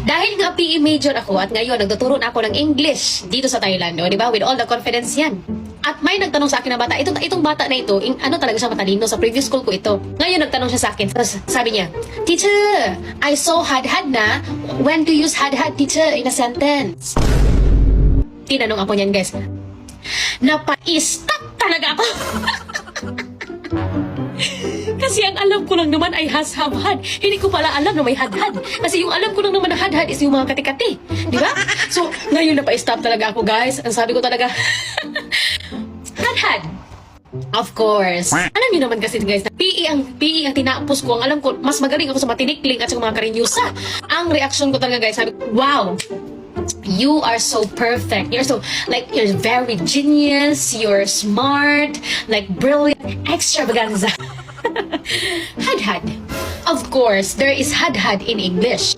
Dahil nga PE major ako at ngayon nagtuturo na ako ng English dito sa Thailand, o, di ba? With all the confidence yan. At may nagtanong sa akin na bata, itong bata na ito, ano talaga siya matalino, sa previous school ko ito. Ngayon nagtanong siya sa akin, tapos sabi niya, Teacher, I saw had na. When to use had, teacher, in a sentence? Tinanong ako niyan, guys. Napa-stop talaga ako. Kasi ang alam ko lang naman ay has, have, had. Hindi ko pala alam na may had. Kasi yung alam ko lang naman na had is yung mga kati-kati. Di ba? So, ngayon napa-stop talaga ako, guys. Ang sabi ko talaga, had. Of course. Alam niyo naman kasi, guys, na PE ang tinapos ko. Ang alam ko, mas magaling ako sa matinikling at sa mga karinyusa. Ang reaction ko talaga, guys, sabi ko, wow! You are so perfect. You're very genius. You're smart, like brilliant, extravaganza. Had. Of course, there is had in English.